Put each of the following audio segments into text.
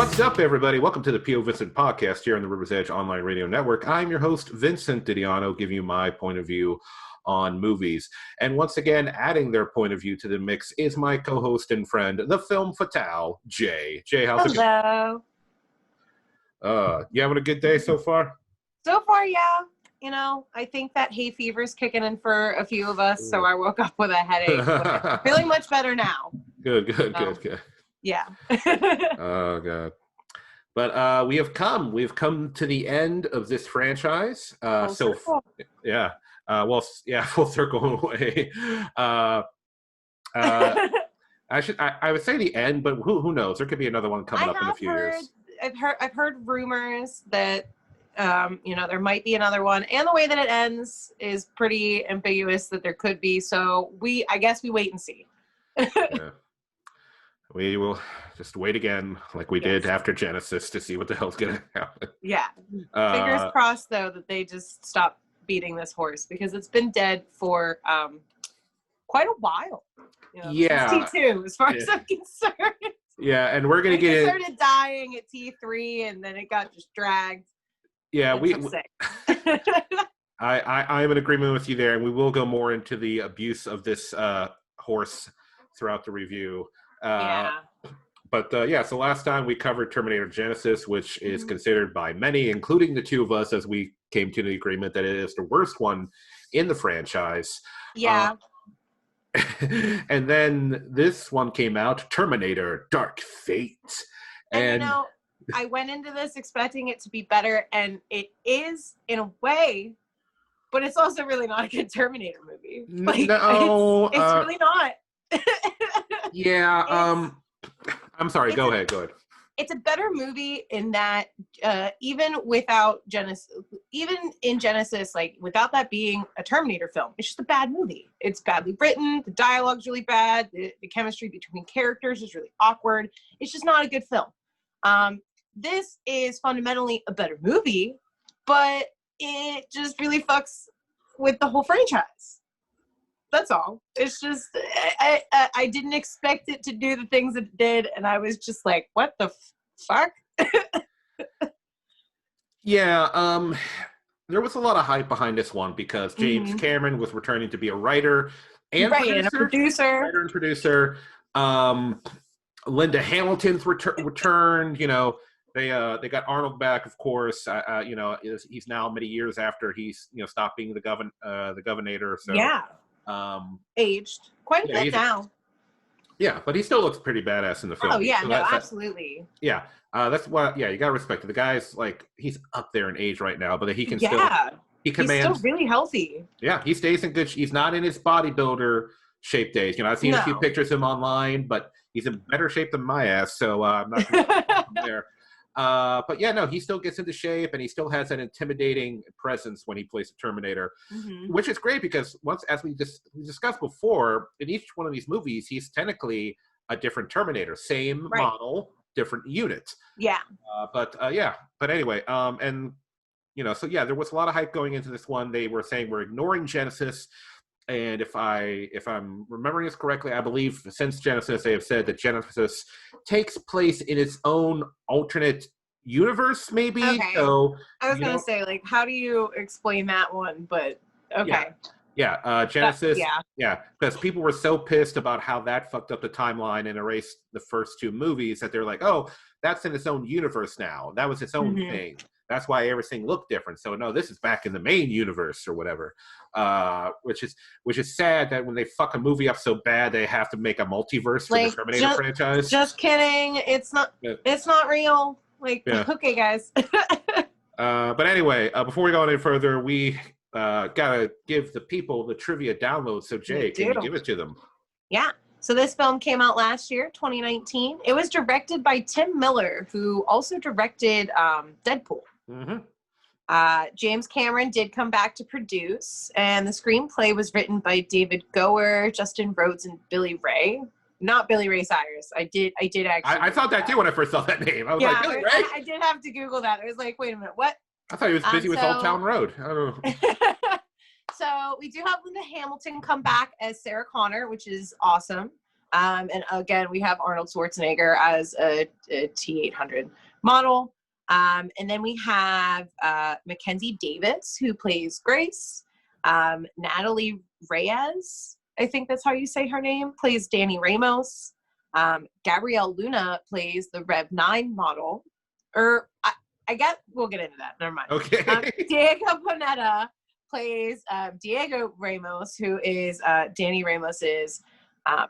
What's up, everybody? Welcome to the POVincent podcast here on the River's Edge Online Radio Network. I'm your host, Vincent Didiano, giving you my point of view on movies. And once again, adding their point of view to the mix is my co-host and friend, the film fatale, Jay. Jay, how's it going? Hello. You having a good day so far? So far, yeah. You know, I think that hay fever's kicking in for a few of us, so I woke up with a headache. But feeling much better now. Good. Yeah. Oh, God. But we've come to the end of this franchise. Full circle away. I would say the end, but who knows? There could be another one coming up in a few years. I've heard rumors that there might be another one, and the way that it ends is pretty ambiguous that there could be. So I guess we wait and see. Yeah. We will just wait again, like we did after Genesis, to see what the hell's gonna happen. Yeah. Fingers crossed, though, that they just stop beating this horse, because it's been dead for quite a while. Yeah. Since T2, as far as I'm concerned. Yeah, and we're gonna it started dying at T3, and then it got just dragged. Yeah, I'm in agreement with you there, and we will go more into the abuse of this horse throughout the review. So last time we covered Terminator Genesis, which is considered by many, including the two of us, as we came to the agreement that it is the worst one in the franchise. Yeah. And then this one came out, Terminator Dark Fate. And I went into this expecting it to be better, and it is in a way, but it's also really not a good Terminator movie. No, it's really not. Yeah, I'm sorry. Go ahead. It's a better movie in that even in Genesis, like without that being a Terminator film, it's just a bad movie. It's badly written. The dialogue's really bad. The chemistry between characters is really awkward. It's just not a good film. This is fundamentally a better movie, but it just really fucks with the whole franchise. That's all. It's just, I didn't expect it to do the things it did, and I was just like, what the fuck? Yeah, there was a lot of hype behind this one because James Cameron was returning to be a writer and producer. Writer and producer. Linda Hamilton's returned. They got Arnold back, of course. He's now many years after he's stopped being the governor. So yeah. Aged quite a bit now. Yeah, but he still looks pretty badass in the film. Oh yeah, absolutely. Yeah, that's why. Yeah, you gotta respect it. The guy's he's up there in age right now, but he can still. He's still really healthy. Yeah, he stays in good. He's not in his bodybuilder shape days. I've seen a few pictures of him online, but he's in better shape than my ass. So I'm not gonna there. But yeah, no, he still gets into shape, and he still has an intimidating presence when he plays the Terminator, which is great because as we discussed before, in each one of these movies, he's technically a different Terminator, same model, different unit. Yeah. But anyway, there was a lot of hype going into this one. They were saying we're ignoring Genesis. And if I'm remembering this correctly, I believe since Genesis, they have said that Genesis takes place in its own alternate universe, maybe. Okay. So I was going to say, how do you explain that one? But okay. Yeah. Genesis. Because people were so pissed about how that fucked up the timeline and erased the first two movies that they're like, oh, that's in its own universe now. That was its own thing. That's why everything looked different. So no, this is back in the main universe or whatever. Which is sad that when they fuck a movie up so bad, they have to make a multiverse for the Terminator franchise. Just kidding. It's not real. Okay, guys. But anyway, before we go any further, we gotta give the people the trivia download. So Jay, can you give it to them? Yeah. So this film came out last year, 2019. It was directed by Tim Miller, who also directed Deadpool. James Cameron did come back to produce, and the screenplay was written by David Gower, Justin Rhodes, and Billy Ray. Not Billy Ray Cyrus. I did actually. I thought that too when I first saw that name. I was like, Billy Ray? I did have to Google that. I was like, wait a minute, what? I thought he was busy with Old Town Road. I don't know. So we do have Linda Hamilton come back as Sarah Connor, which is awesome. And again, we have Arnold Schwarzenegger as a T800 model. And then we have Mackenzie Davis, who plays Grace. Natalie Reyes, I think that's how you say her name, plays Dani Ramos. Gabriel Luna plays the Rev 9 model. I guess we'll get into that. Never mind. Okay. Diego Boneta plays Diego Ramos, who is Dani Ramos's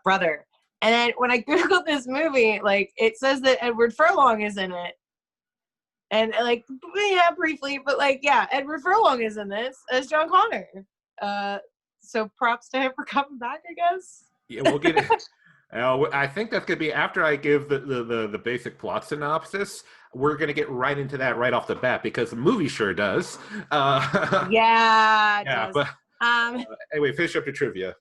brother. And then when I Googled this movie, like, it says that Edward Furlong is in it. And, like, yeah, briefly, but, like, yeah, Edward Furlong is in this as John Connor. So props to him for coming back, I guess. Yeah, we'll get it. I think that's going to be after I give the basic plot synopsis. We're going to get right into that right off the bat because the movie sure does. Yeah, it does. But anyway, finish up your trivia.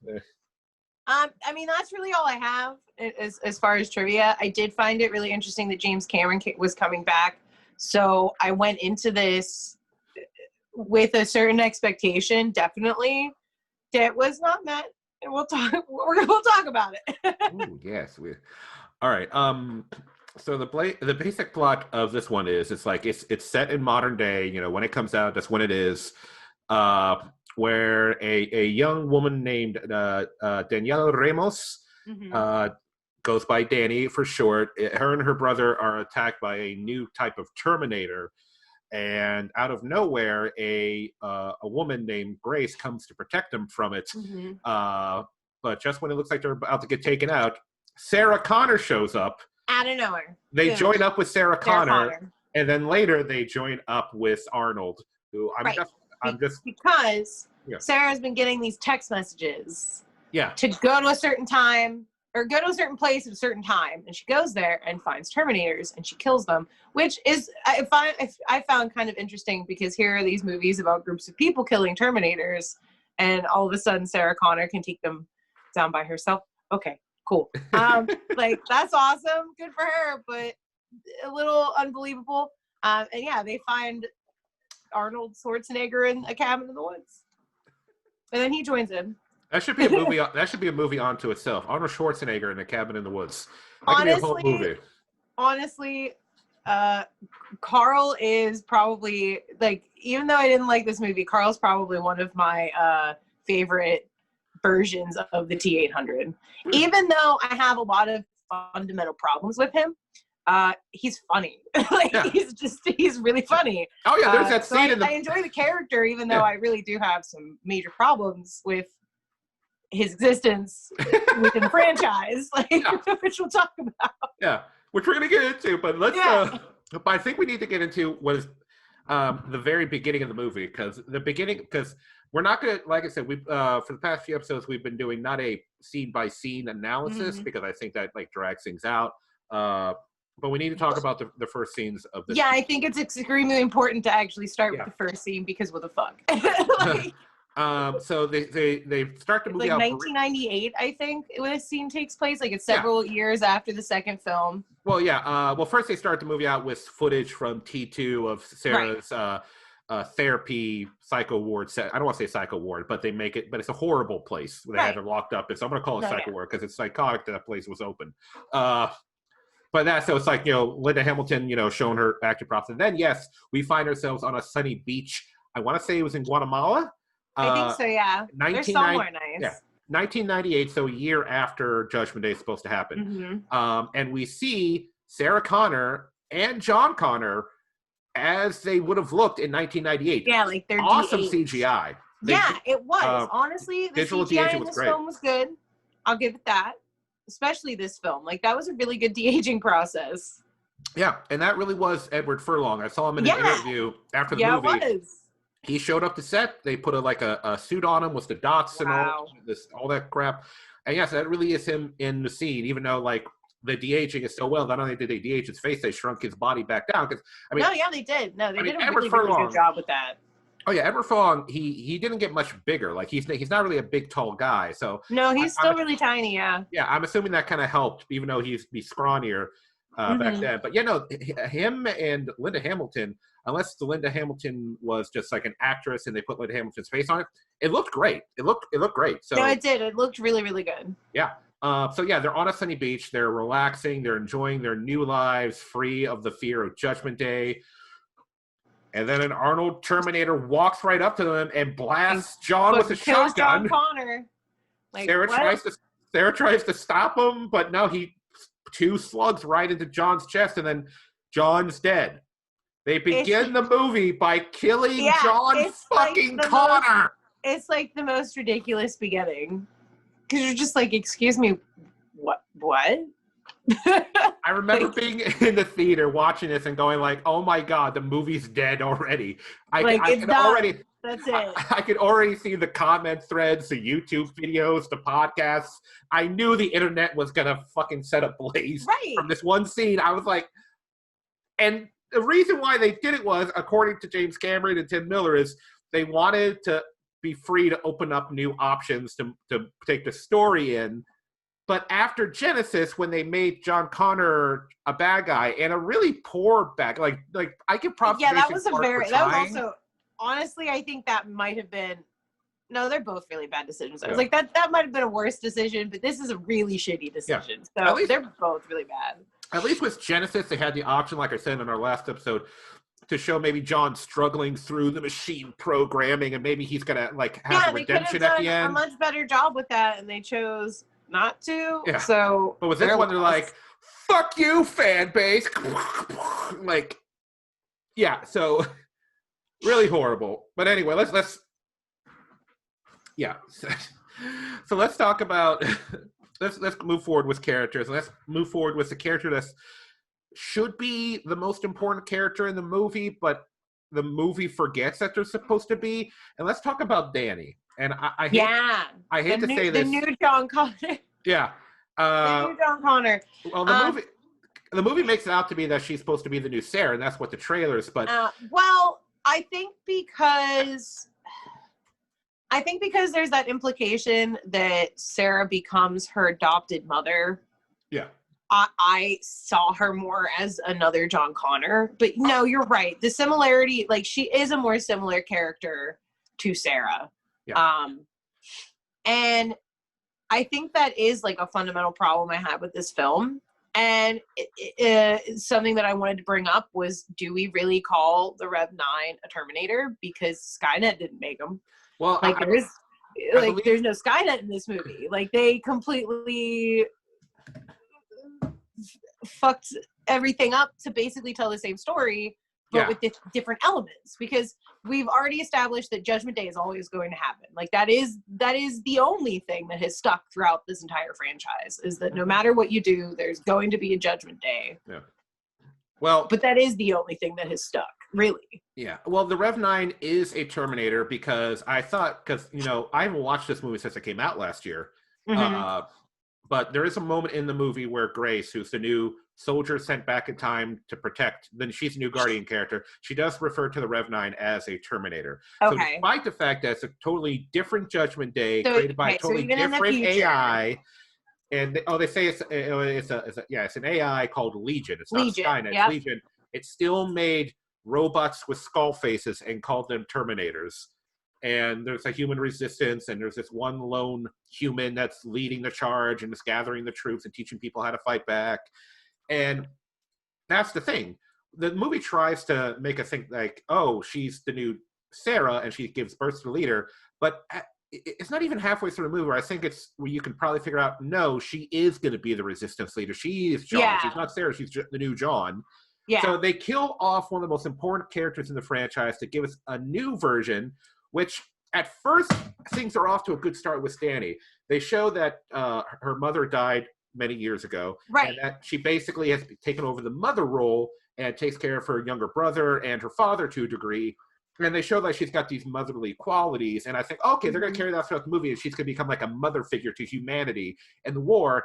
I mean, that's really all I have as far as trivia. I did find it really interesting that James Cameron was coming back. So I went into this with a certain expectation, definitely, that was not met. And we'll talk about it. Ooh, yes. All right. So the basic plot of this one is it's set in modern day. You know, when it comes out, that's when it is. Where a young woman named Daniela Ramos goes by Dani for short. Her and her brother are attacked by a new type of Terminator, and out of nowhere, a woman named Grace comes to protect them from it. But just when it looks like they're about to get taken out, Sarah Connor shows up. Out of nowhere. They join up with Sarah Connor, and then later they join up with Arnold, who because Sarah's been getting these text messages. Yeah. To go to a certain time or go to a certain place at a certain time, and she goes there and finds Terminators and she kills them, which is I found kind of interesting because here are these movies about groups of people killing Terminators, and all of a sudden Sarah Connor can take them down by herself. Okay, cool. Like, that's awesome, good for her, but a little unbelievable. And yeah, they find Arnold Schwarzenegger in a cabin in the woods, and then he joins in. That should be a movie. That should be a movie onto itself. Arnold Schwarzenegger in a cabin in the woods. That could be a whole movie. Honestly, Carl is probably, like, even though I didn't like this movie, Carl's probably one of my favorite versions of the T800. Even though I have a lot of fundamental problems with him, he's funny. He's really funny. Oh yeah, there's that scene. I enjoy the character, even though I really do have some major problems with his existence within the franchise, which we'll talk about. Yeah, which we're gonna get into, but let's. But I think we need to get into what is the very beginning of the movie, because we're not gonna, like I said, we for the past few episodes we've been doing not a scene by scene analysis because I think that drags things out. But we need to talk about the first scenes of this. Yeah, I think it's extremely important to actually start with the first scene because what the fuck. So they start the movie out 1998, I think, when this scene takes place. Like, it's several years after the second film. Well, yeah. Well, first they start the movie out with footage from T2 of Sarah's therapy psycho ward set. I don't want to say psycho ward, but they make it. But it's a horrible place. They have her locked up. So I'm going to call it psycho ward because it's psychotic that place was open. But so it's like, Linda Hamilton, showing her acting props. And then, yes, we find ourselves on a sunny beach. I want to say it was in Guatemala. I think so, yeah. They're somewhere nice. Yeah, 1998, so a year after Judgment Day is supposed to happen. And we see Sarah Connor and John Connor as they would have looked in 1998. Yeah, like they're awesome de-aged. CGI. It was. Honestly, the CGI in this film was good. I'll give it that. Especially this film. Like, that was a really good de-aging process. Yeah, and that really was Edward Furlong. I saw him in an interview after the movie. Yeah, it was. He showed up to set. They put a suit on him with the dots and all that crap. And yes, that really is him in the scene, even though, like, the de-aging is so well. Not only did they de-age his face, they shrunk his body back down. They did. No, they did a really good job with that. Oh yeah, Edward Furlong, he didn't get much bigger. Like, he's not really a big, tall guy. So no, he's still really tiny. Yeah. Yeah, I'm assuming that kind of helped, even though he's scrawnier back then. But him and Linda Hamilton, unless the Linda Hamilton was just like an actress and they put Linda Hamilton's face on it, it looked great. It looked great. So no, it did. It looked really, really good. Yeah. So yeah, they're on a sunny beach. They're relaxing. They're enjoying their new lives, free of the fear of Judgment Day. And then an Arnold Terminator walks right up to them and blasts John with a shotgun. John Connor. Like, Sarah tries to stop him, but no, he 2 slugs right into John's chest, and then John's dead. They begin the movie by killing John fucking Connor. It's like the most ridiculous beginning. Because you're just like, excuse me, what? I remember being in the theater watching this and going like, oh my God, the movie's dead already. That's it. I could already see the comment threads, the YouTube videos, the podcasts. I knew the internet was going to fucking set ablaze from this one scene. I was like, and the reason why they did it was, according to James Cameron and Tim Miller, is they wanted to be free to open up new options to take the story in. But after Genesis, when they made John Connor a bad guy and a really poor bad guy, like I could probably that was also, honestly, I think that might have been, no, they're both really bad decisions. I was like, that might have been a worse decision, but this is a really shitty decision. So they're both really bad. At least with Genesis, they had the option, like I said in our last episode, to show maybe John struggling through the machine programming, and maybe he's gonna have a redemption at the end. A much better job with that, and they chose not to. Yeah. So, but with this one, they're like, "Fuck you, fan base!" So really horrible. But anyway, let's So let's talk about. Let's move forward with characters. Let's move forward with the character that should be the most important character in the movie, but the movie forgets that they're supposed to be. And let's talk about Dani. And I hate to say this. The new John Connor. Yeah. The new John Connor. Well, the movie makes it out to be that she's supposed to be the new Sarah, and that's what the trailers. But I think because there's that implication that Sarah becomes her adopted mother. Yeah. I saw her more as another John Connor, but no, you're right. The similarity, she is a more similar character to Sarah. Yeah. And I think that is a fundamental problem I had with this film. And something that I wanted to bring up was, do we really call the Rev 9 a Terminator? Because Skynet didn't make them. Well, there's no Skynet in this movie. They completely fucked everything up to basically tell the same story, but with different elements. Because we've already established that Judgment Day is always going to happen. That is the only thing that has stuck throughout this entire franchise, is that no matter what you do, there's going to be a Judgment Day. Yeah. Well, but that is the only thing that has stuck, really. Yeah. Well, the Rev 9 is a Terminator because I haven't watched this movie since it came out last year. Mm-hmm. But there is a moment in the movie where Grace, who's the new soldier sent back in time to protect, then she's a new Guardian character. She does refer to the Rev 9 as a Terminator. Okay. So despite the fact that it's a totally different Judgment Day created by a totally different AI, and they say it's an AI called Legion. It's not Skynet. Yep. Legion. It still made robots with skull faces and called them Terminators. And there's a human resistance, and there's this one lone human that's leading the charge and is gathering the troops and teaching people how to fight back. And that's the thing. The movie tries to make us think she's the new Sarah and she gives birth to the leader. But it's not even halfway through the movie where I think it's where you can probably figure out, no, she is going to be the resistance leader. She is John. Yeah. She's not Sarah. She's the new John. Yeah. So they kill off one of the most important characters in the franchise to give us a new version, which at first things are off to a good start with Dani. They show that her mother died many years ago. Right. And that she basically has taken over the mother role and takes care of her younger brother and her father to a degree. And they show that she's got these motherly qualities. And I think, okay, they're going to carry that throughout the movie, and she's going to become like a mother figure to humanity in the war.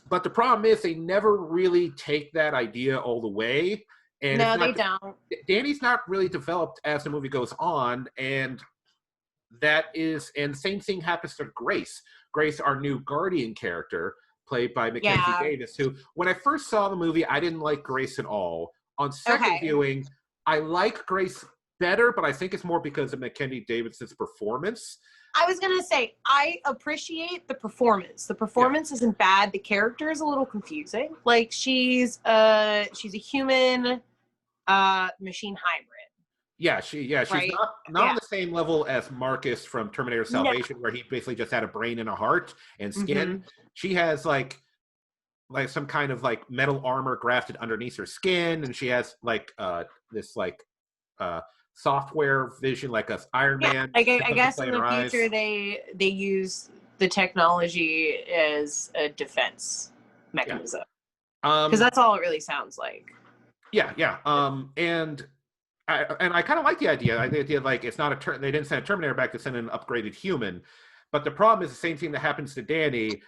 But the problem is they never really take that idea all the way. And no, they don't. Dani's not really developed as the movie goes on. And same thing happens to Grace. Grace, our new Guardian character, played by Mackenzie Davis, who, when I first saw the movie, I didn't like Grace at all. On second viewing, I like Grace better, but I think it's more because of Mackenzie Davis's performance. I was gonna say, I appreciate the performance. The performance isn't bad. The character is a little confusing. Like she's a human machine hybrid. Yeah, she's right? not on the same level as Marcus from Terminator Salvation, where he basically just had a brain and a heart and skin. She has like some kind of like metal armor grafted underneath her skin, and she has like this like software vision, like a Iron Man. I guess in the future they use the technology as a defense mechanism, because that's all it really sounds like. And I kind of like the idea. The idea like it's not they didn't send a Terminator back to send an upgraded human, but the problem is the same thing that happens to Dani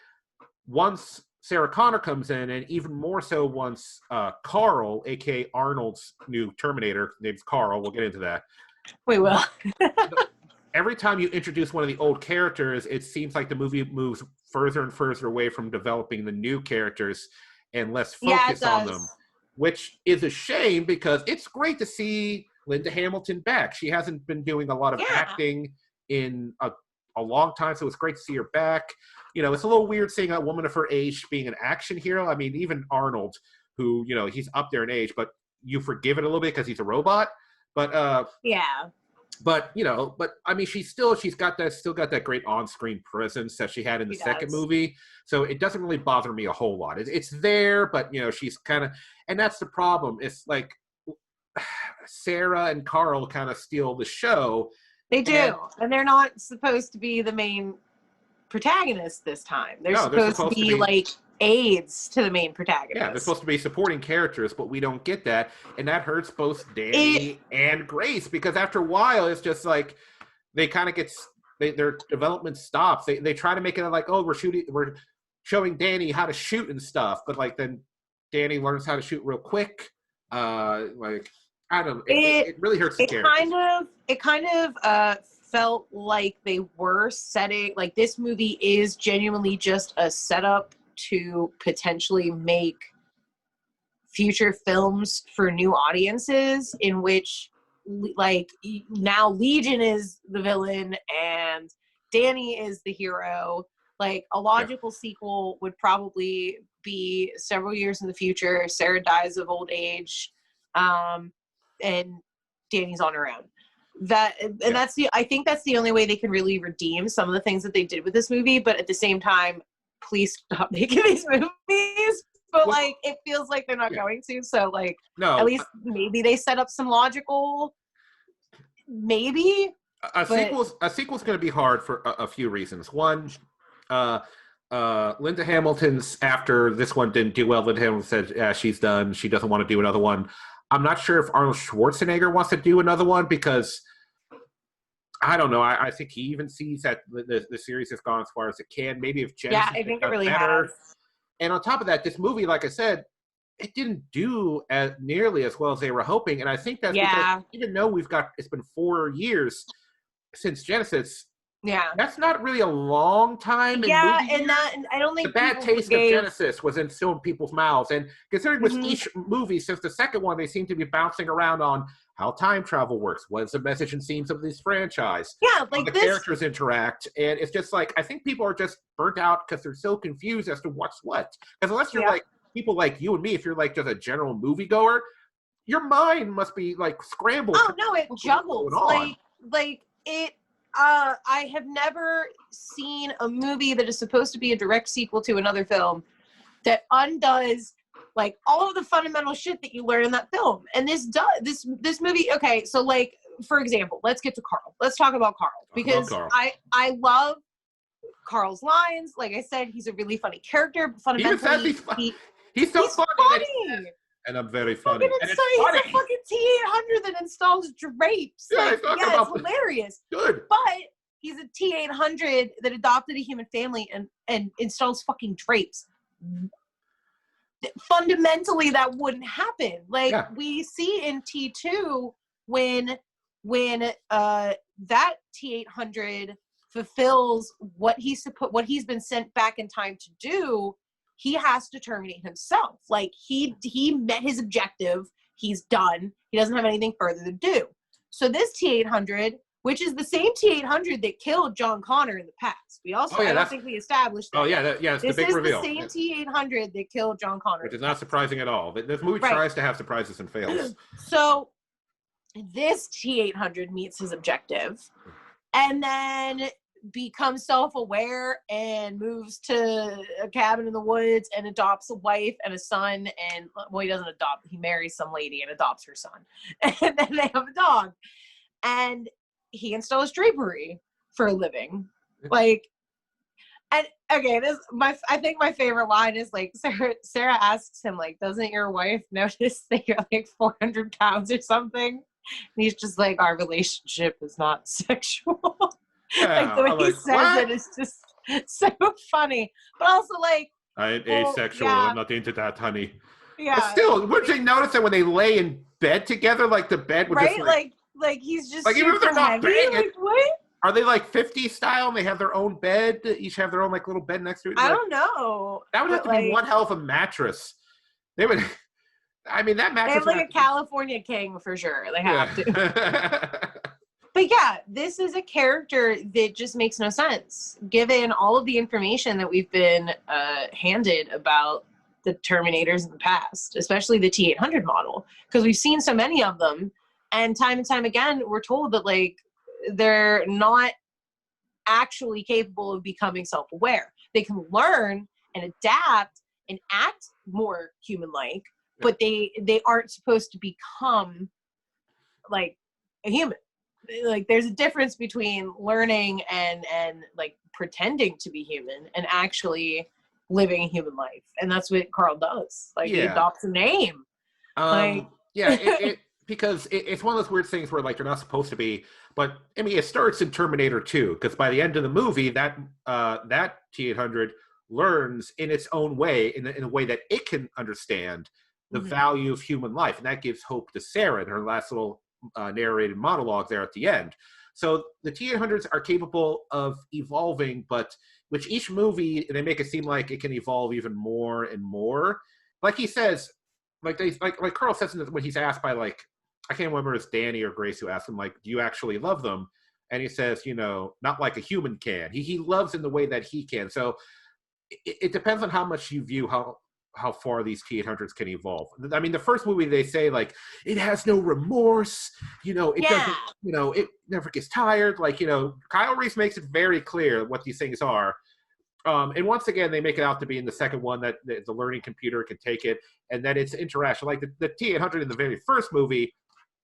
once Sarah Connor comes in, and even more so once Carl, aka Arnold's new Terminator, name's Carl. We'll get into that. We will. Every time you introduce one of the old characters, it seems like the movie moves further and further away from developing the new characters and less focus on them, which is a shame because it's great to see Linda Hamilton back. She hasn't been doing a lot of acting in a long time, so it's great to see her back. You know, it's a little weird seeing a woman of her age being an action hero. I mean, even Arnold, who, you know, he's up there in age, but you forgive it a little bit because he's a robot. But But you know, I mean, she's got that great on-screen presence that she had in the second movie. So it doesn't really bother me a whole lot. It's there, but you know, she's kind of, and that's the problem. It's like Sarah and Carl kind of steal the show. They do, and they're not supposed to be the main protagonists this time. They're supposed to be like aids to the main protagonist. Yeah, they're supposed to be supporting characters, but we don't get that, and that hurts both Dani and Grace, because after a while, it's just like they kind of their development stops. They try to make it like, oh, we're showing Dani how to shoot and stuff, but like then Dani learns how to shoot real quick. Like I don't know, it really hurts the characters. It kind of felt like they were setting, like this movie is genuinely just a setup to potentially make future films for new audiences, in which like now Legion is the villain and Dani is the hero. Like a logical sequel would probably be several years in the future. Sarah dies of old age, and Dani's on her own. I think that's the only way they can really redeem some of the things that they did with this movie. But at the same time, please stop making these movies. But like, it feels like they're not going to. So like, at least maybe they set up some logical. Maybe a sequel's going to be hard for a few reasons. One, Linda Hamilton's, after this one didn't do well, Linda Hamilton said, yeah, she's done. She doesn't want to do another one. I'm not sure if Arnold Schwarzenegger wants to do another one, because I don't know. I think he even sees that the series has gone as far as it can. Maybe if Genesis I think it really has. And on top of that, this movie, like I said, it didn't do as nearly as well as they were hoping. And I think that's because even though it's been 4 years since Genesis. Yeah, that's not really a long time. And I don't think the bad taste of Genesis was in still in people's mouths. And considering with each movie since the second one, they seem to be bouncing around on how time travel works, what is the message and themes of this franchise, like how the characters interact, and it's just like I think people are just burnt out because they're so confused as to what's what. Because unless you're like people like you and me, if you're like just a general moviegoer, your mind must be like scrambled. Oh no, it juggles like it. I have never seen a movie that is supposed to be a direct sequel to another film that undoes like all of the fundamental shit that you learn in that film. And this movie. Okay, so like for example, let's get to Carl. Let's talk about Carl, because I love Carl's lines. Like I said, he's a really funny character. But fundamentally, he's so funny. And I'm very funny. And it's funny. He's a fucking T800 that installs drapes. It's hilarious. Good. But he's a T800 that adopted a human family and installs fucking drapes. Fundamentally, that wouldn't happen. Like we see in T2 when that T800 fulfills what he's been sent back in time to do. He has to terminate himself. Like he met his objective. He's done. He doesn't have anything further to do. So this T800 which is the same T800 that killed John Connor in the past. We also, I don't think we established that. Oh, yeah, it's the big reveal. This is the same T800 that killed John Connor. Which is not surprising at all. This movie tries to have surprises and fails. So this T800 meets his objective and then becomes self-aware and moves to a cabin in the woods and adopts a wife and a son. And, well, he doesn't adopt. He marries some lady and adopts her son. And then they have a dog. And he installs drapery for a living. Like, and okay, I think my favorite line is like, Sarah asks him, like, doesn't your wife notice that you're like 400 pounds or something? And he's just like, our relationship is not sexual. Yeah, like the way he says it is just so funny. But also like, I'm asexual. Yeah. I'm not into that, honey. Yeah. But still, wouldn't you notice that when they lay in bed together, like the bed would just like he's just like even if they're not banging, like, what? Are they like 50s style and they have their own bed? Each have their own like little bed next to it? I don't know. That would have to be one hell of a mattress. They would. I mean, that mattress. They have like a California king for sure. They have to. But yeah, this is a character that just makes no sense, given all of the information that we've been handed about the Terminators in the past, especially the T800 model, because we've seen so many of them, and time again, we're told that like they're not actually capable of becoming self-aware. They can learn and adapt and act more human-like, but they aren't supposed to become like a human. Like there's a difference between learning and like pretending to be human and actually living a human life, and that's what Carl does. Like he adopts a name. Because it's one of those weird things where like you're not supposed to be. But I mean, it starts in Terminator 2 because by the end of the movie, that T800 learns in its own way, in a way that it can understand the value of human life, and that gives hope to Sarah in her last little narrated monologue there at the end. So the T800s are capable of evolving, but which each movie they make it seem like it can evolve even more and more. Like he says, like Carl says when he's asked by like, I can't remember if it's Dani or Grace who asked him like, do you actually love them? And he says, you know, not like a human can. He loves in the way that he can. So it depends on how much you view how far these T800s can evolve. I mean, the first movie they say like it has no remorse, you know, it doesn't, you know, it never gets tired. Like, you know, Kyle Reese makes it very clear what these things are. And once again, they make it out to be in the second one that the learning computer can take it, and that it's interaction. Like the T800 in the very first movie,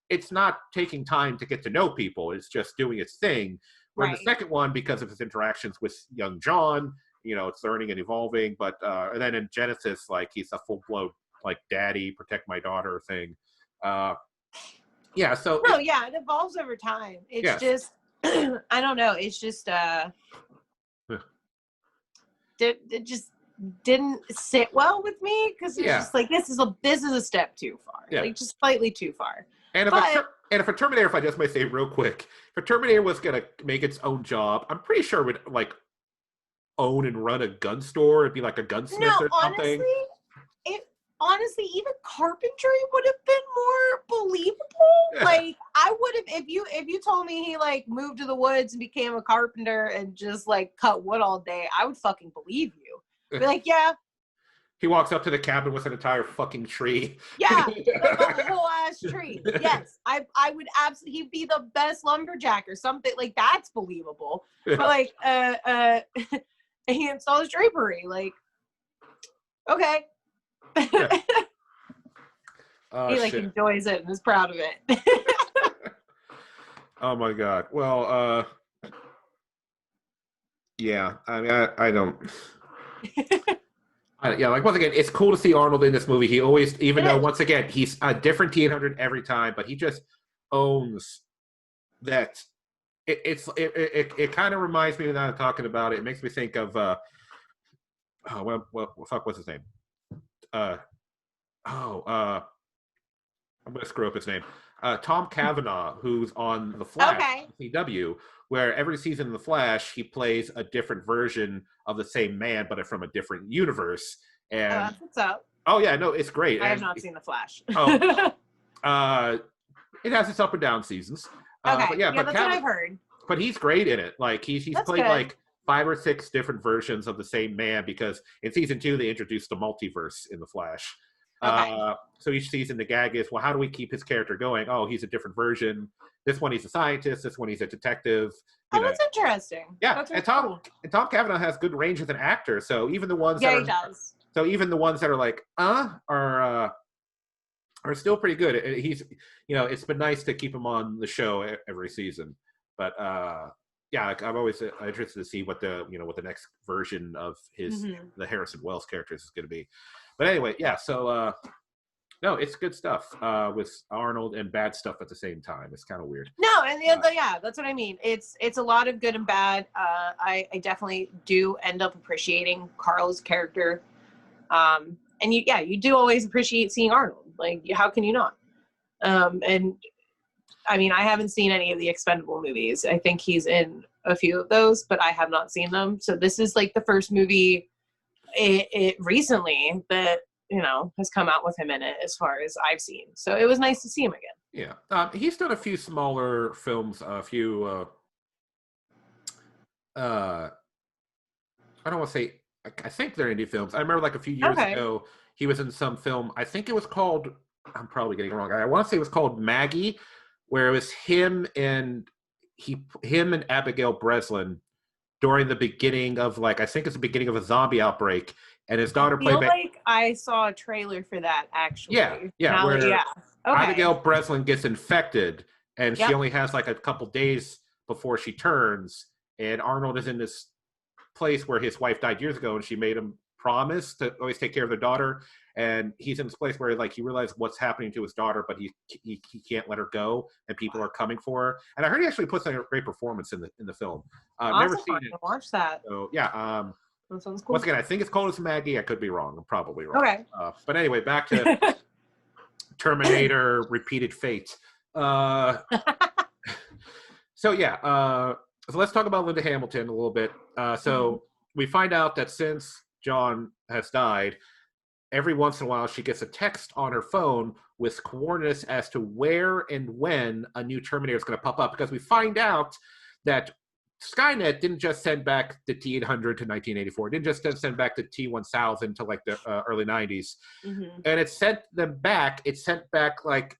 it's not taking time to get to know people. It's just doing its thing. Where in the second one, because of its interactions with young John, you know, it's learning and evolving. But and then in Genesis, like he's a full-blown like daddy, protect my daughter thing. So it evolves over time. It's just I don't know. It's just it just didn't sit well with me because it's just like this is a step too far, like just slightly too far. And if a Terminator, if I just may say real quick, if a Terminator was gonna make its own job, I'm pretty sure it would like own and run a gun store and be like a gunsmith or something. Honestly, even carpentry would have been more believable. Like I would have, if you told me he like moved to the woods and became a carpenter and just like cut wood all day, I would fucking believe you. Be like, yeah. He walks up to the cabin with an entire fucking tree. Yeah, the whole ass tree. Yes, I would absolutely. He'd be the best lumberjack or something. Like that's believable. But like, he installs drapery. Like, okay. He like enjoys it and is proud of it. Oh my god. Well, yeah. I mean, I don't. Like once again, it's cool to see Arnold in this movie. He always, even though once again he's a different T800 every time, but he just owns that. It kind of reminds me, now I'm talking about it. It makes me think of what's his name? I'm gonna screw up his name. Tom Cavanaugh, who's on The Flash, CW, where every season of The Flash he plays a different version of the same man, but from a different universe. And that's what's up. Oh yeah, no, it's great. I have not seen The Flash. It has its up and down seasons. Okay. But yeah, that's what I've heard. But he's great in it. Like he's played good. like 5 or 6 different versions of the same man, because in season 2 they introduced the multiverse in the Flash. Okay. So each season the gag is, well, how do we keep his character going? Oh, he's a different version. This one he's a scientist. This one he's a detective. That's interesting. Yeah, that's and Tom Cavanaugh has good range as an actor. So even the ones he does. So even the ones that are like are still pretty good. He's it's been nice to keep him on the show every season. But yeah, I'm always interested to see what the what the next version of his the Harrison Wells characters is going to be. But anyway, yeah. So no, it's good stuff with Arnold and bad stuff at the same time. It's kind of weird. No, and yeah, that's what I mean. It's a lot of good and bad. I definitely do end up appreciating Carl's character, and you do always appreciate seeing Arnold. Like, how can you not? And I mean, I haven't seen any of the Expendable movies. I think he's in a few of those, but I have not seen them. So this is like the first movie it recently that has come out with him in it, as far as I've seen. So it was nice to see him again. Yeah, he's done a few smaller films, a few. I don't want to say. I think they're indie films. I remember like a few years ago, he was in some film. I think it was called. I'm probably getting it wrong. I want to say it was called Maggie, where it was him and Abigail Breslin during the beginning of I think it's the beginning of a zombie outbreak. And his daughter played. Like I saw a trailer for that actually. Yeah. Okay. Abigail Breslin gets infected, and she only has like a couple days before she turns. And Arnold is in this place where his wife died years ago, and she made him promise to always take care of their daughter. And he's in this place where he realized what's happening to his daughter, but he can't let her go, and people are coming for her. And I heard he actually puts in a great performance in the film. Awesome. Never seen it. Watch that. So yeah. That sounds cool. Once again, I think it's called as Maggie. I could be wrong. I'm probably wrong. Okay. But anyway, back to Terminator Repeated Fate. So yeah, so let's talk about Linda Hamilton a little bit. So we find out that since John has died, every once in a while she gets a text on her phone with coordinates as to where and when a new Terminator is going to pop up, because we find out that Skynet didn't just send back the T800 to 1984. It didn't just send back the T1000 to like the early 90s. And it sent them back. It sent back like,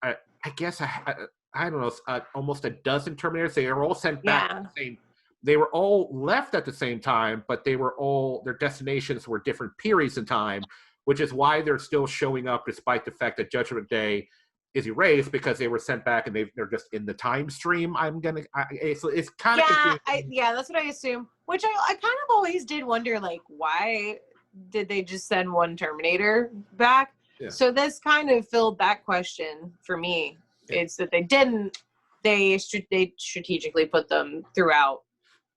I guess, I don't know, almost a dozen Terminators. They were all sent back at the same. They were all left at the same time, but they were all, their destinations were different periods in time, which is why they're still showing up despite the fact that Judgment Day is erased, because they were sent back and they're just in the time stream. It's kind of that's what I assume. Which I kind of always did wonder, like, why did they just send one Terminator back? Yeah. So this kind of filled that question for me. Yeah. It's that they didn't. They strategically put them throughout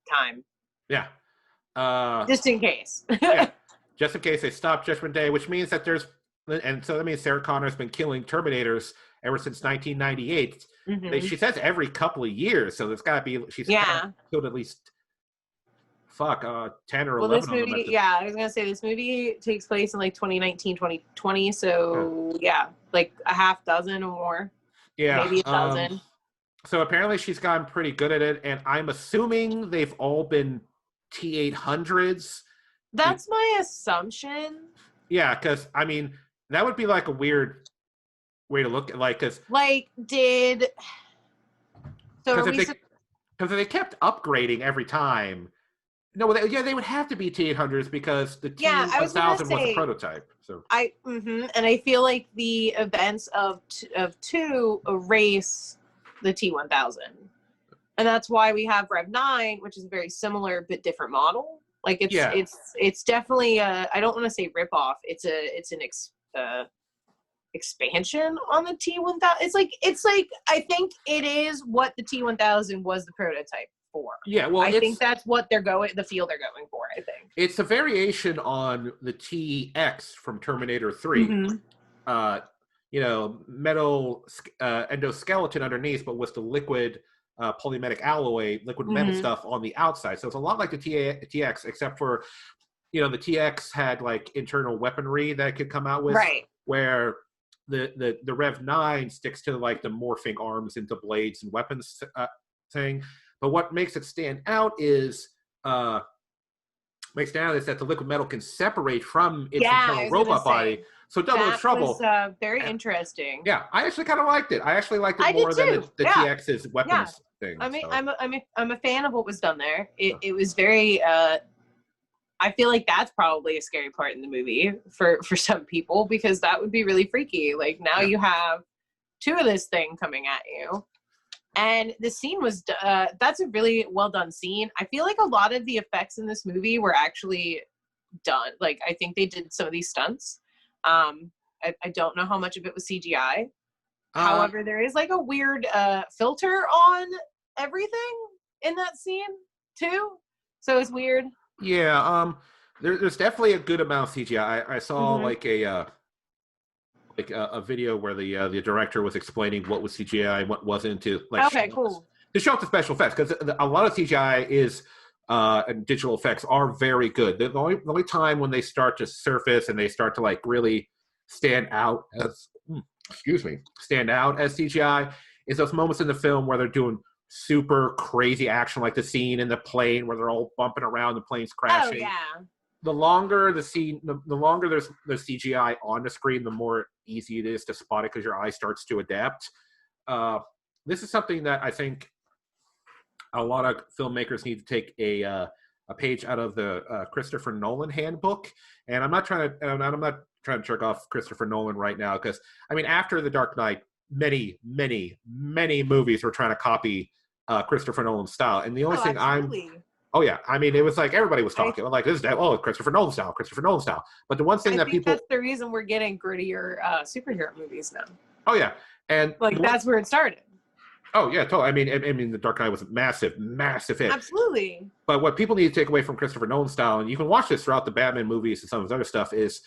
time. Yeah. Just in case. Yeah. Just in case they stop Judgment Day, which means that there's. And so that means Sarah Connor's been killing Terminators ever since 1998. She says every couple of years, so there's got to be, she's killed at least 10 or 11 this movie, I was going to say, this movie takes place in like 2019, 2020, so like a half dozen or more. Yeah. Maybe a dozen. So apparently she's gotten pretty good at it, and I'm assuming they've all been T800s. That's my assumption. Yeah, because, I mean, that would be like a weird way to look at, like, because if they kept upgrading every time. No, they would have to be T800s, because the T1000 was a prototype. So and I feel like the events of 2 erase the T1000, and that's why we have Rev 9, which is a very similar but different model. Like it's definitely I don't want to say rip off. It's an expansion on the T1000. It's like I think it is what the T1000 was the prototype for. Yeah, well, I think that's what the field they're going for. I think it's a variation on the TX from Terminator 3. Metal endoskeleton underneath, but with the liquid polymetallic alloy, liquid metal stuff on the outside. So it's a lot like the TX, except for, the TX had like internal weaponry that it could come out with, right? Where the Rev 9 sticks to like the morphing arms into blades and weapons thing. But what makes it stand out is that the liquid metal can separate from its internal robot body. So double its trouble. That was very interesting. Yeah, I actually kind of liked it. I actually liked it more than the TX's weapons thing. I mean, so. I'm a fan of what was done there. It was very. I feel like that's probably a scary part in the movie for some people, because that would be really freaky. Like, now you have two of this thing coming at you. And the scene was, that's a really well done scene. I feel like a lot of the effects in this movie were actually done. Like, I think they did some of these stunts. I don't know how much of it was CGI. However, there is like a weird filter on everything in that scene too. So it's weird. Yeah, there's definitely a good amount of CGI. I saw like a video where the director was explaining what was CGI and what wasn't to like to show up the special effects, because a lot of CGI is and digital effects are very good. The only time when they start to surface and they start to like really stand out as CGI is those moments in the film where they're doing super crazy action, like the scene in the plane where they're all bumping around, the plane's crashing. Oh yeah. The longer the scene, the longer there's CGI on the screen, the more easy it is to spot it because your eye starts to adapt. This is something that I think a lot of filmmakers need to take a page out of the Christopher Nolan handbook. And I'm not trying to jerk off Christopher Nolan right now, because I mean, after The Dark Knight, many movies were trying to copy Christopher Nolan's style, and the only thing I mean, it was like everybody was talking like this is Christopher Nolan style. But the one thing that's the reason we're getting grittier superhero movies now. Oh yeah, and like that's where it started. Oh yeah, totally. I mean, The Dark Knight was a massive hit. Absolutely. But what people need to take away from Christopher Nolan's style, and you can watch this throughout the Batman movies and some of his other stuff, is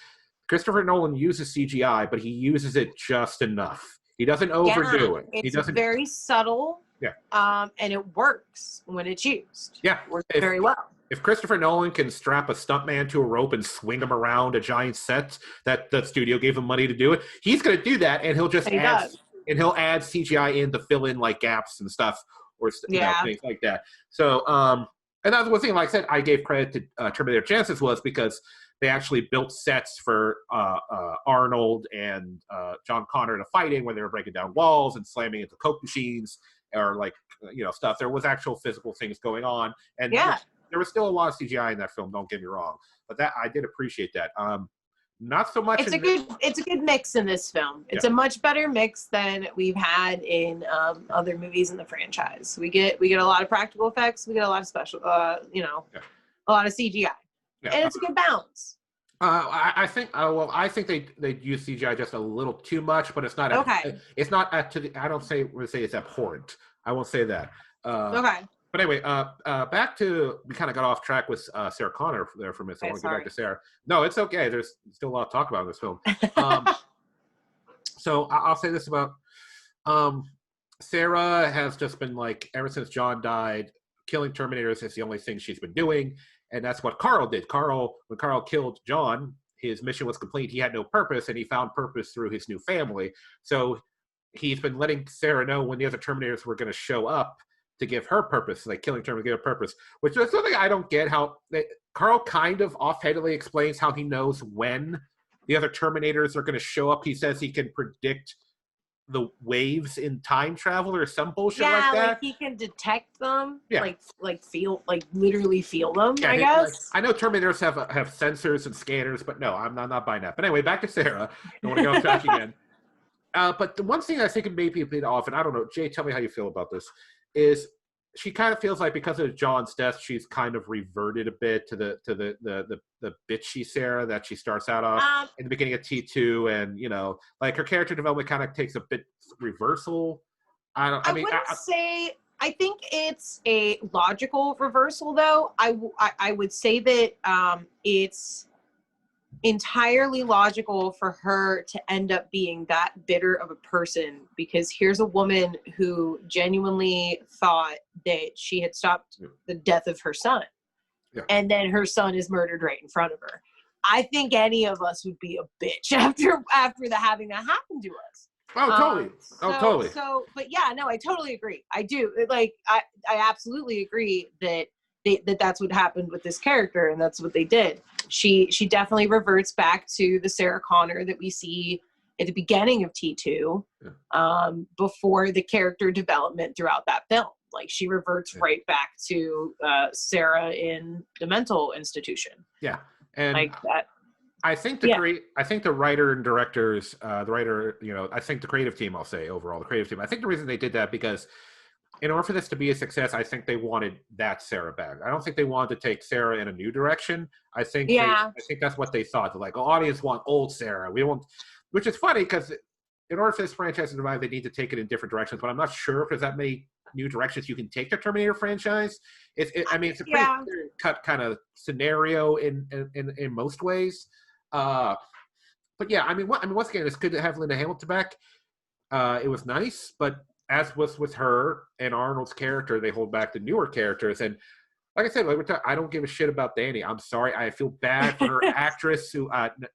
Christopher Nolan uses CGI, but he uses it just enough. He doesn't overdo it. It's very subtle. Yeah. And it works when it's used. Yeah. It works very well. If Christopher Nolan can strap a stuntman to a rope and swing him around a giant set that the studio gave him money to do it, he's going to do that, and he'll just he'll add CGI in to fill in like gaps and stuff or things like that. So, and that's one thing. Like I said, I gave credit to Terminator Genesis was because they actually built sets for Arnold and John Connor to fighting when they were breaking down walls and slamming into Coke machines or like stuff. There was actual physical things going on, and there was still a lot of CGI in that film. Don't get me wrong, but that I did appreciate that. Not so much. It's a good mix in this film. It's a much better mix than we've had in other movies in the franchise. We get a lot of practical effects. We get a lot of special, a lot of CGI. Yeah. And it's a good balance. I think they use CGI just a little too much, but it's not. Okay. It's not I don't say it's abhorrent. I won't say that. Okay. But anyway, back to, we kind of got off track with Sarah Connor there for a minute. So I want to go back to Sarah. No, it's okay. There's still a lot to talk about in this film. So I'll say this about Sarah has just been like, ever since John died, killing Terminators is the only thing she's been doing. And that's what Carl did. When Carl killed John, his mission was complete. He had no purpose, and he found purpose through his new family. So he's been letting Sarah know when the other Terminators were going to show up to give her purpose, like killing Terminator to give her purpose, which is something I don't get. How Carl kind of offhandedly explains how he knows when the other Terminators are going to show up. He says he can predict the waves in time travel or some bullshit like that. Like he can detect them. Yeah. Like feel, like literally feel them, I guess. I know Terminators have sensors and scanners, but no, I'm not buying that. But anyway, back to Sarah. I want to go off track again. But the one thing I think it may be a bit off, and I don't know, Jay, tell me how you feel about this, is she kind of feels like because of John's death, she's kind of reverted a bit to the bitchy Sarah that she starts out off in the beginning of T2, and like her character development kind of takes a bit reversal. I think it's a logical reversal, though. I would say that it's entirely logical for her to end up being that bitter of a person, because here's a woman who genuinely thought that she had stopped the death of her son, and then her son is murdered right in front of her. I think any of us would be a bitch after having that happen to us. Oh, totally. Totally. So, but yeah, no, I totally agree. I do. Like, I absolutely agree that that's what happened with this character, and that's what they did. She definitely reverts back to the Sarah Connor that we see at the beginning of T2, before the character development throughout that film. Like, she reverts right back to Sarah in the mental institution. Yeah, and like that. I think I think the writer and directors, I think the creative team, I'll say overall, the creative team, I think the reason they did that because in order for this to be a success, I think they wanted that Sarah back. I don't think they wanted to take Sarah in a new direction. I think that's what they thought. They're like, audience want old Sarah. We want, which is funny because in order for this franchise to survive, they need to take it in different directions. But I'm not sure if there's that many new directions you can take the Terminator franchise. It's a pretty cut kind of scenario in most ways. But yeah, once again, it's good to have Linda Hamilton back. It was nice, but as was with her and Arnold's character, they hold back the newer characters. And like I said, I don't give a shit about Dani. I'm sorry. I feel bad for her actress,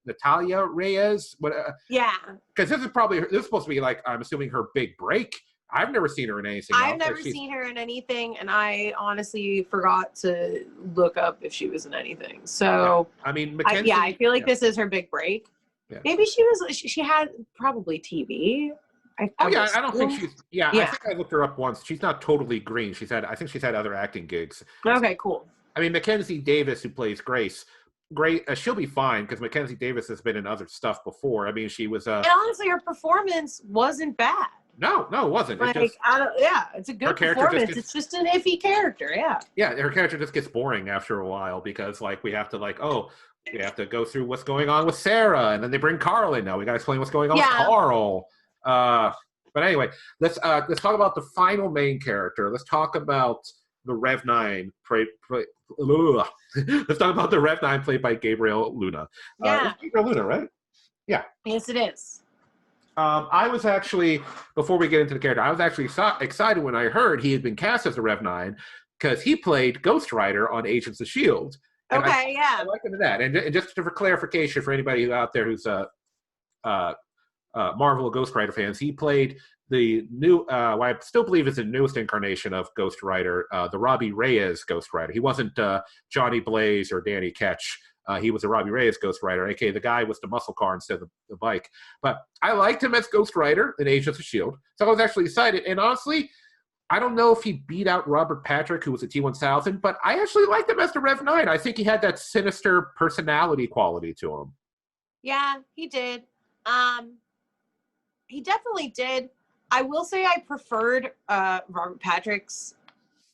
Natalia Reyes. Because this is supposed to be like, I'm assuming, her big break. I've never seen her in anything. I've never seen her in anything, and I honestly forgot to look up if she was in anything. So Mackenzie, I feel like this is her big break. Yeah. Maybe she had probably TV. I don't think she's. I think I looked her up once. She's not totally green. I think she's had other acting gigs. Okay, cool. Mackenzie Davis, who plays Grace, she'll be fine because Mackenzie Davis has been in other stuff before. She was. And honestly, her performance wasn't bad. No, it wasn't. It's a good performance. It's just an iffy character. Yeah. Yeah, her character just gets boring after a while because we have to go through what's going on with Sarah, and then they bring Carl in. Now we got to explain what's going on with Carl. But anyway, let's talk about the final main character. Let's talk about the Rev 9. Let's talk about the Rev 9 played by Gabriel Luna. It's Gabriel Luna, right? Yeah. Yes, it is. I was actually, before we get into the character, I was actually excited when I heard he had been cast as the Rev 9 because he played Ghost Rider on Agents of S.H.I.E.L.D. And I like him in that. And just for clarification for anybody out there who's Marvel Ghost Rider fans, he played the new, I still believe it's the newest incarnation of Ghost Rider, the Robbie Reyes Ghost Rider. He wasn't Johnny Blaze or Danny Ketch. He was a Robbie Reyes Ghost Rider, aka the guy with the muscle car instead of the bike. But I liked him as Ghost Rider in Agents of S.H.I.E.L.D., so I was actually excited. And honestly, I don't know if he beat out Robert Patrick, who was a T-1000, but I actually liked him as the Rev 9. I think he had that sinister personality quality to him. Yeah, he did. He definitely did. I will say I preferred Robert Patrick's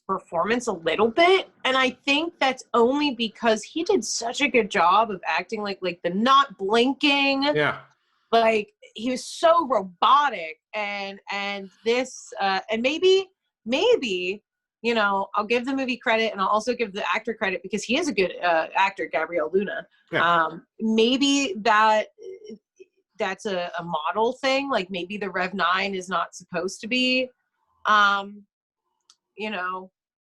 performance a little bit, and I think that's only because he did such a good job of acting like the not blinking. Yeah. Like, he was so robotic, and this and maybe I'll give the movie credit, and I'll also give the actor credit because he is a good actor, Gabriel Luna. Yeah. Maybe that's a model thing. Like, maybe the Rev 9 is not supposed to be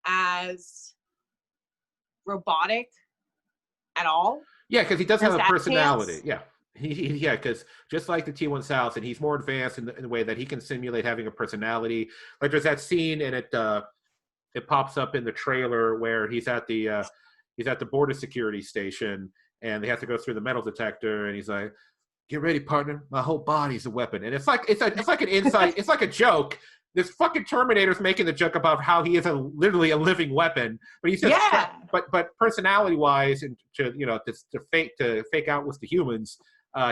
as robotic at all. Yeah, because he does have a personality. Yeah. Because just like the T-1000, he's more advanced in the way that he can simulate having a personality. Like, there's that scene, and it pops up in the trailer where he's at the border security station, and they have to go through the metal detector, and he's like, "Get ready, partner. My whole body's a weapon." And it's like an insight. It's like a joke. This fucking Terminator's making the joke about how he is literally a living weapon, but he's just but personality-wise, and to fake out with the humans,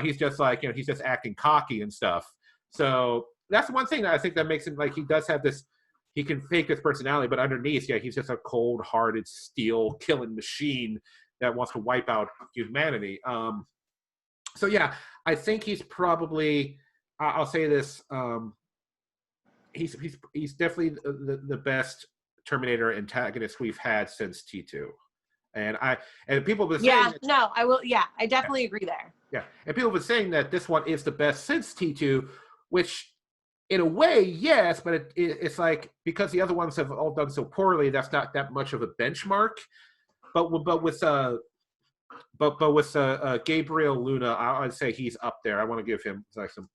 he's just like he's just acting cocky and stuff. So that's one thing that I think that makes him like he does have this. He can fake his personality, but underneath, he's just a cold-hearted steel killing machine that wants to wipe out humanity. So yeah, I think he's probably. I'll say this. He's definitely the best Terminator antagonist we've had since T2, and people have been saying I definitely agree there. Yeah, and people have been saying that this one is the best since T2, which in a way, yes, but it's like because the other ones have all done so poorly, that's not that much of a benchmark. But with but with Gabriel Luna, I'd say he's up there. I want to give him like some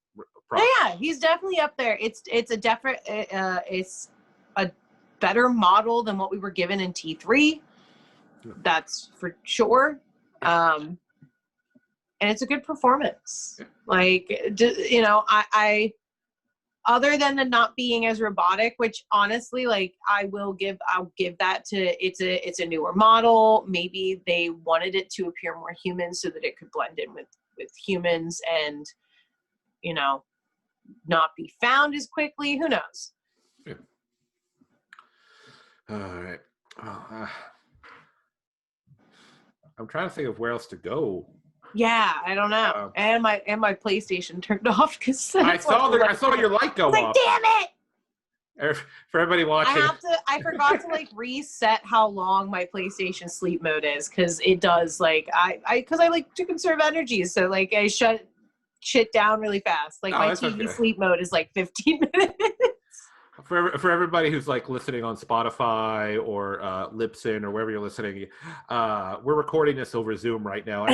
props. Yeah, he's definitely up there. It's a better model than what we were given in T3. That's for sure. And it's a good performance. Like, you know, I other than the not being as robotic, which honestly, like, I'll give that to, it's a newer model. Maybe they wanted it to appear more human so that it could blend in with humans and, you know, not be found as quickly. Who knows? Yeah. All right. I'm trying to think of where else to go. Yeah, I don't know. And my PlayStation turned off because I saw your light go off. Damn it! For everybody watching, I forgot to like reset how long my PlayStation sleep mode is, because it does, like, I like to conserve energy, so like I shut shit down really fast. Like my TV sleep mode is like 15 minutes. For everybody who's like listening on Spotify or Libsyn or wherever you're listening, we're recording this over Zoom right now.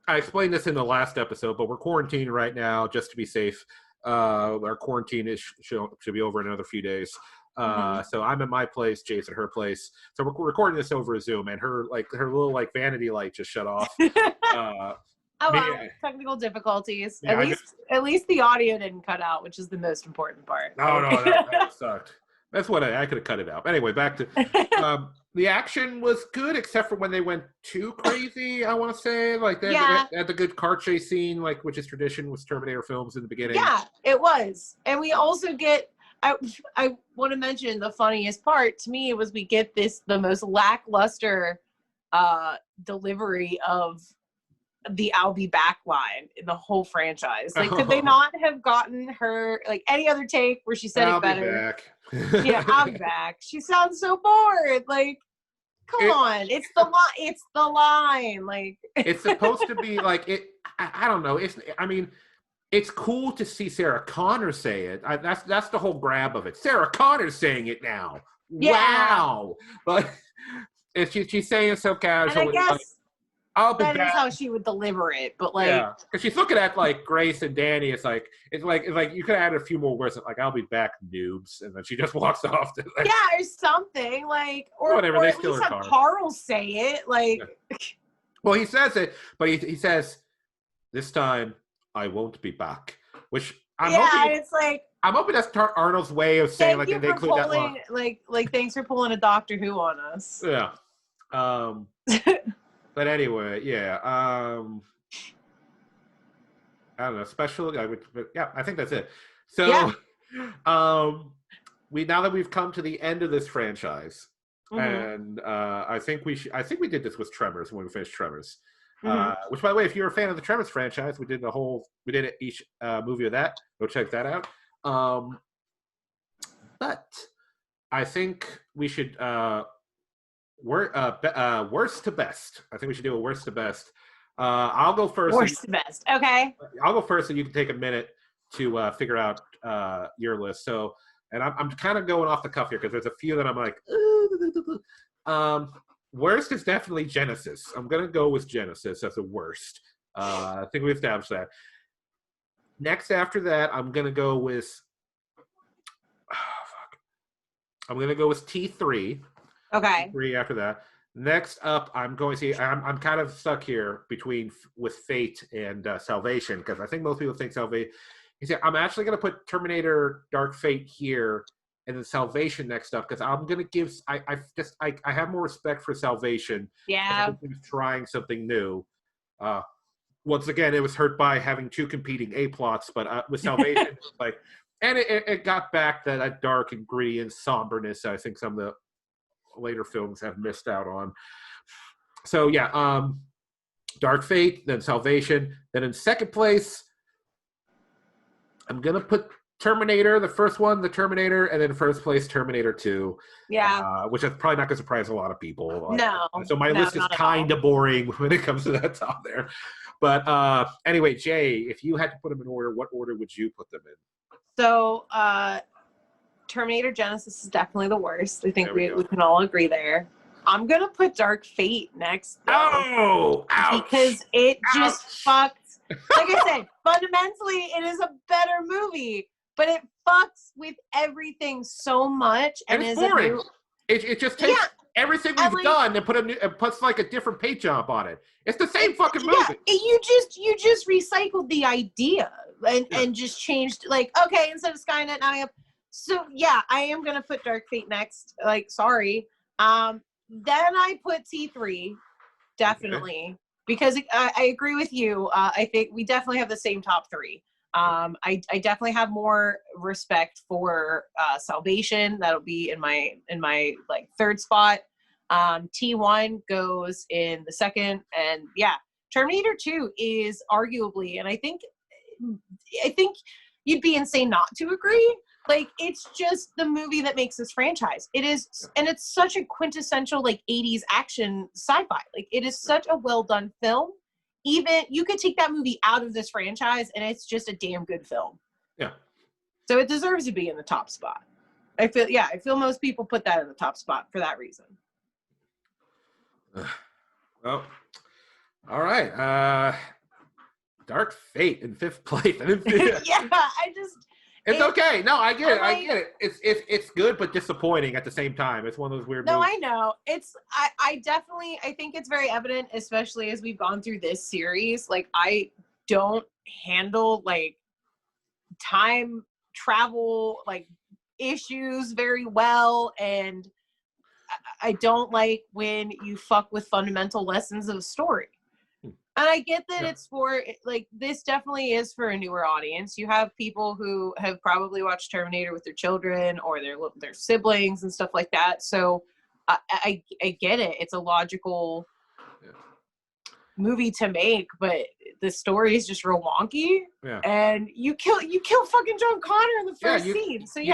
I explained this in the last episode, but we're quarantined right now just to be safe. Our quarantine should be over in another few days. So I'm at my place, Jay's at her place. So we're recording this over Zoom, and her little like vanity light just shut off. Technical difficulties. Yeah, at least the audio didn't cut out, which is the most important part. No, that sucked. That's what I could have cut it out. Anyway, back to the action was good, except for when they went too crazy. I want to say, like, they had the good car chase scene, like, which is tradition with Terminator films in the beginning. Yeah, it was, and we also get. I want to mention the funniest part to me was we get the most lackluster delivery of the "I'll be back" line in the whole franchise. Like, could they not have gotten her like any other take where she said it better? Yeah, I'll be back. She sounds so bored. Like, come on, it's the line. Like, it's supposed to be like it. I don't know. It's cool to see Sarah Connor say it. That's the whole grab of it. Sarah Connor's saying it now. Yeah. Wow, but she's saying it so casually. And I guess. Like, I'll be that back. Is how she would deliver it, but like, yeah, because she's looking at like Grace and Dani. It's like you could add a few more words, like "I'll be back, noobs," and then she just walks off. To, like, yeah, or something like, or whatever. Or at least have Carl say it, like. Yeah. Well, he says it, but he says, "This time I won't be back," which I'm hoping. It's like I'm hoping that's Arnold's way of saying like they include that line. Like thanks for pulling a Doctor Who on us. Yeah. But anyway, yeah. I don't know. Special. I think that's it. So, now that we've come to the end of this franchise, and I think we did this with Tremors when we finished Tremors. Which, by the way, if you're a fan of the Tremors franchise, we did each movie of that. Go check that out. But I think we should. Worst to best. I think we should do a worst to best. I'll go first. Worst to best. Okay. I'll go first, and you can take a minute to figure out your list. So, and I'm kind of going off the cuff here because there's a few that I'm like, worst is definitely Genesis. I'm gonna go with Genesis as the worst. I think we established that. Next after that, I'm gonna go with. I'm gonna go with T3. Okay. 3 after that. Next up, I'm going to see. I'm kind of stuck here with Fate and Salvation, because I think most people think Salvation. I'm actually going to put Terminator Dark Fate here, and then Salvation next up, because I'm going to give. I have more respect for Salvation. Yeah. He was trying something new. Once again, it was hurt by having two competing A plots, but with Salvation, it's like, and it got back that dark and gritty and somberness. I think some of the later films have missed out on. So yeah, Dark Fate, then Salvation, then in second place, I'm gonna put Terminator, the first one, the Terminator, and then first place Terminator 2. Yeah, which is probably not gonna surprise a lot of people. No. So my list is kind of boring when it comes to that top there. But anyway, Jay, if you had to put them in order, what order would you put them in? So Terminator Genesis is definitely the worst. I think we can all agree there. I'm gonna put Dark Fate next. Though, oh, ouch. Because it just fucked. Like I said, fundamentally, it is a better movie, but it fucks with everything so much, and it's boring. It just takes everything we've done and puts like a different paint job on it. It's the same fucking movie. Yeah, you just recycled the idea and just changed, like, okay, instead of Skynet, now we have. So yeah, I am gonna put Dark Fate next. Like, sorry. Then I put T3, definitely, because I agree with you. I think we definitely have the same top three. I definitely have more respect for Salvation. That'll be in my like third spot. T1 goes in the second, and yeah, Terminator 2 is arguably, and I think you'd be insane not to agree. Like, it's just the movie that makes this franchise. It is, and it's such a quintessential, like, 80s action sci-fi. Like, it is such a well-done film. Even, you could take that movie out of this franchise, and it's just a damn good film. Yeah. So it deserves to be in the top spot. I feel most people put that in the top spot for that reason. Well, all right. Dark Fate in fifth place. It's okay. No, I get it. I get it. It's good, but disappointing at the same time. It's one of those weird movies. I know. I think it's very evident, especially as we've gone through this series. Like, I don't handle, like, time travel, like, issues very well. And I don't like when you fuck with fundamental lessons of a story. And I get that it's for, like, this definitely is for a newer audience. You have people who have probably watched Terminator with their children or their siblings and stuff like that. So I get it. It's a logical movie to make, but the story is just real wonky. Yeah. And you kill fucking John Connor in the first scene. So you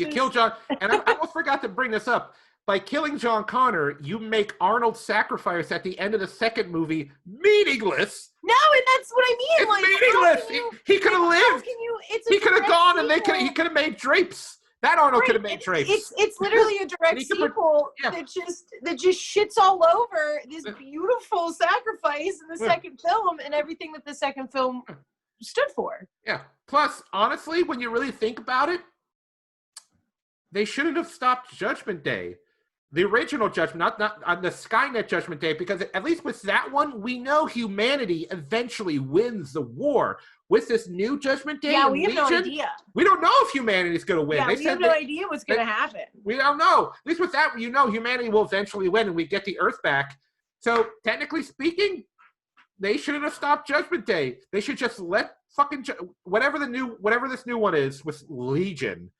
kill John. And I almost forgot to bring this up. By killing John Connor, you make Arnold's sacrifice at the end of the second movie meaningless. No, and that's what I mean. It's like, meaningless. He could have lived. He could have gone, and he could have made drapes. That Arnold could have made drapes. It's literally a direct sequel that just shits all over this beautiful sacrifice in the second film and everything that the second film stood for. Yeah. Plus, honestly, when you really think about it, they shouldn't have stopped Judgment Day. The original Judgment, not on the Skynet Judgment Day, because at least with that one, we know humanity eventually wins the war. With this new Judgment Day, we have no idea. We don't know if humanity's going to win. Yeah, we have no idea what's going to happen. We don't know. At least with that, humanity will eventually win, and we get the Earth back. So technically speaking, they shouldn't have stopped Judgment Day. They should just let fucking whatever this new one is with Legion.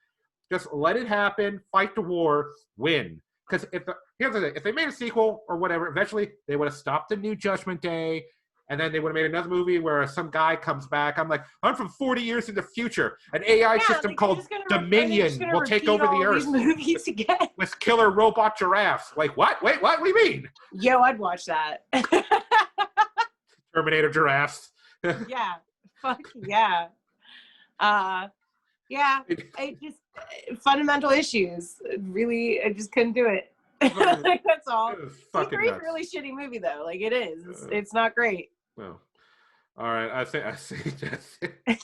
Just let it happen, fight the war, win. Because here's the thing, if they made a sequel or whatever, eventually they would have stopped the new Judgment Day, and then they would have made another movie where some guy comes back. I'm like, I'm from 40 years in the future. An AI system called Dominion will take over the Earth with killer robot giraffes. Like, what? Wait, what? What do you mean? Yo, I'd watch that. Terminator giraffes. Yeah. Fuck yeah. Yeah, I just fundamental issues. Really, I just couldn't do it. Like, that's all. T3 is a really shitty movie, though. Like, it is. It's not great. Well, all right. I think that's it.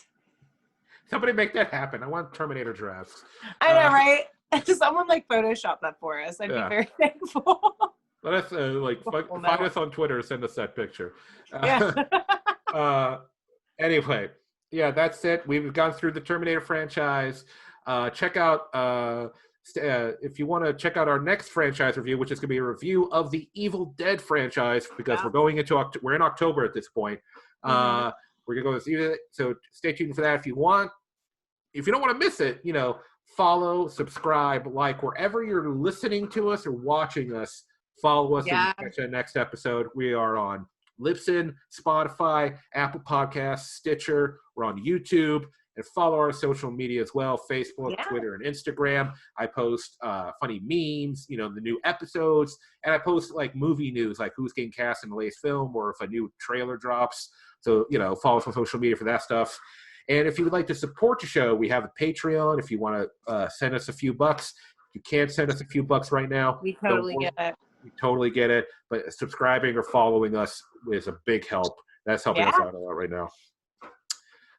Somebody make that happen. I want Terminator giraffes. I know, right? Someone like Photoshop that for us. I'd be very thankful. Let us find us on Twitter. Send us that picture. Anyway. Yeah, that's it. We've gone through the Terminator franchise. Check out, if you want to check out our next franchise review, which is going to be a review of the Evil Dead franchise, because we're in October at this point. We're going to go see it. So stay tuned for that if you want. If you don't want to miss it, follow, subscribe, like, wherever you're listening to us or watching us, follow us and catch the next episode. We are on Libsyn, Spotify, Apple Podcasts, Stitcher. We're on YouTube. And follow our social media as well, Facebook, Twitter, and Instagram. I post funny memes, the new episodes. And I post, like, movie news, like who's getting cast in the latest film or if a new trailer drops. So, follow us on social media for that stuff. And if you would like to support the show, we have a Patreon. If you want to send us a few bucks, you can send us a few bucks right now. We totally get it. We totally get it. But subscribing or following us is a big help. That's helping us out a lot right now.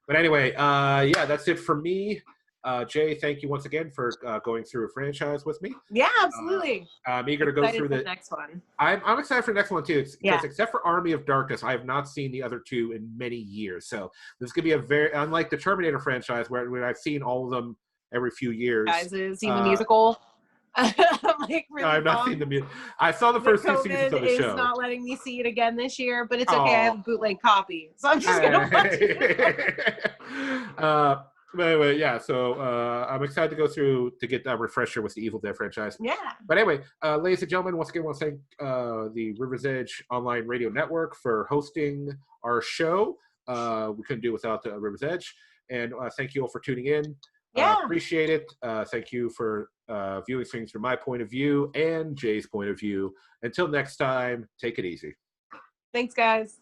But anyway, yeah, that's it for me. Jay, thank you once again for going through a franchise with me. Yeah, absolutely. I'm eager to go through the next one. I'm excited for the next one too. Because except for Army of Darkness, I have not seen the other two in many years. So this could be a very unlike the Terminator franchise, where I've seen all of them every few years. Guys, seen the musical? Like, no, I've not seen the musical. I saw the first 2 seasons of the show. Is not letting me see it again this year, but it's okay. I have a bootleg copy, so I'm just gonna watch it. But anyway, yeah. So I'm excited to go through to get that refresher with the Evil Dead franchise. Yeah. But anyway, ladies and gentlemen, once again, I want to thank the River's Edge Online Radio Network for hosting our show. We couldn't do it without the River's Edge, and thank you all for tuning in. Yeah. Appreciate it. Thank you for viewing things from my point of view and Jay's point of view. Until next time, take it easy. Thanks, guys.